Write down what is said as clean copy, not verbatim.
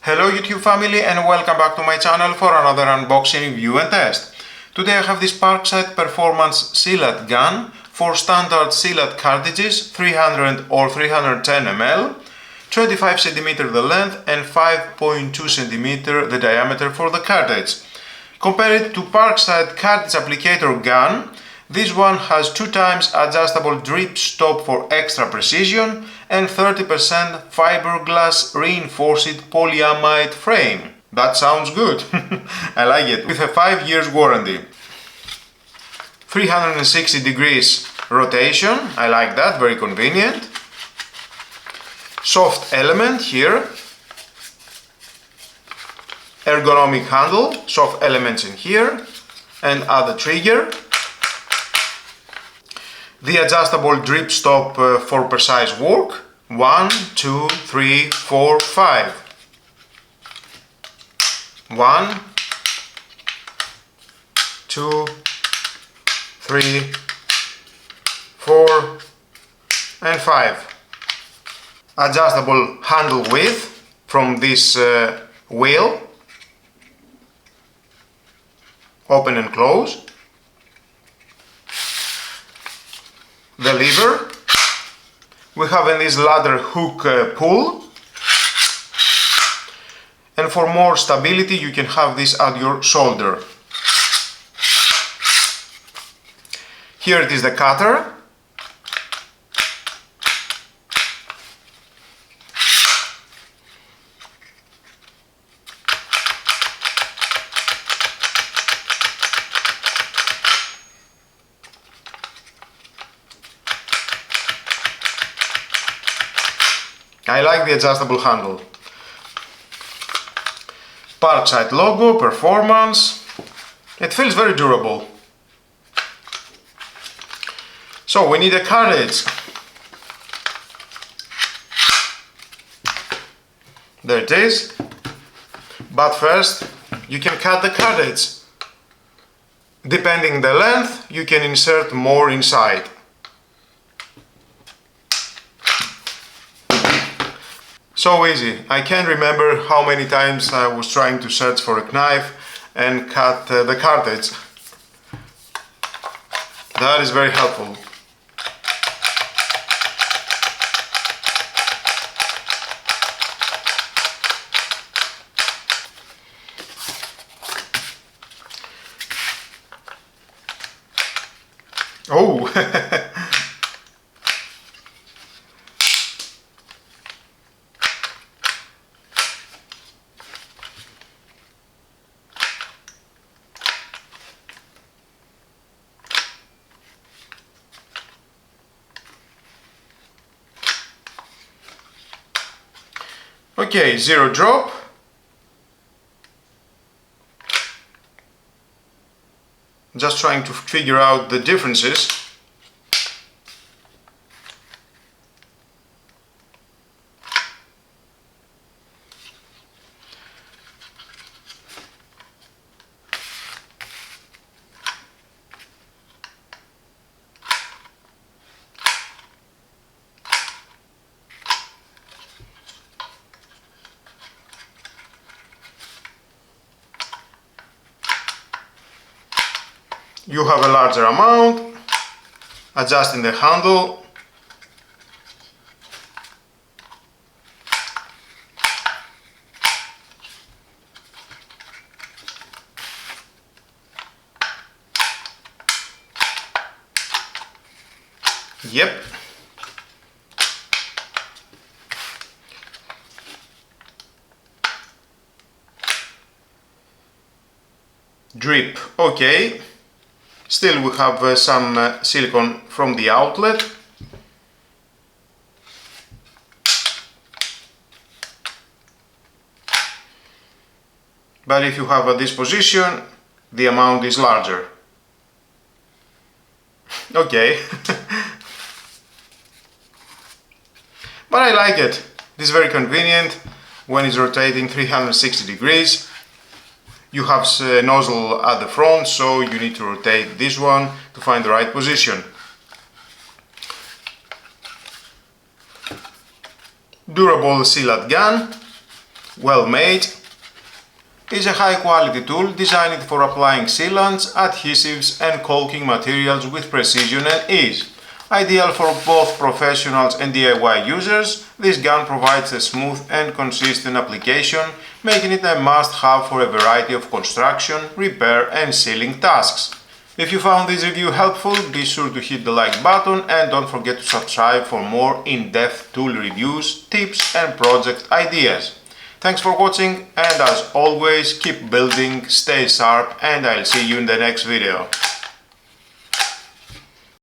Hello YouTube family and welcome back to my channel for another unboxing, review and test. Today I have this Parkside Performance Sealant gun for standard Sealant cartridges, 300 or 310 ml, 25 cm the length and 5.2 cm the diameter for the cartridge. Compared to Parkside cartridge applicator gun, this one has 2 times adjustable drip stop for extra precision and 30% fiberglass reinforced polyamide frame. That sounds good. I like it. With a 5 years warranty. 360 degrees rotation. I like that, very convenient. Soft element here. Ergonomic handle, soft elements in here and other trigger. The adjustable drip stop for precise work. 1, 2, 3, 4, 5. 1, 2, 3, 4 and 5. Adjustable handle width from this wheel. Open and close. The lever. We have in this ladder hook pull, and for more stability you can have this at your shoulder. Here it is the cutter. I like the adjustable handle. Parkside logo, performance. It feels very durable. So we need a cartridge. There it is. But first you can cut the cartridge. Depending the length, you can insert more inside. So easy. I can't remember how many times I was trying to search for a knife and cut the cartridge. That is very helpful. Oh! Okay, zero drop. Just trying to figure out the differences. You have a larger amount, adjusting the handle. Yep. Drip, okay. Still we have some silicone from the outlet. But if you have this position, the amount is larger. Okay. But I like it. This is very convenient when it's rotating 360 degrees. You have a nozzle at the front, so you need to rotate this one to find the right position. Durable Sealant gun. well made, is a high quality tool designed for applying sealants, adhesives and caulking materials with precision and ease. Ideal for both professionals and DIY users, this gun provides a smooth and consistent application, making it a must-have for a variety of construction, repair and sealing tasks. If you found this review helpful, be sure to hit the like button and don't forget to subscribe for more in-depth tool reviews, tips and project ideas. Thanks for watching, and as always, keep building, stay sharp, and I'll see you in the next video.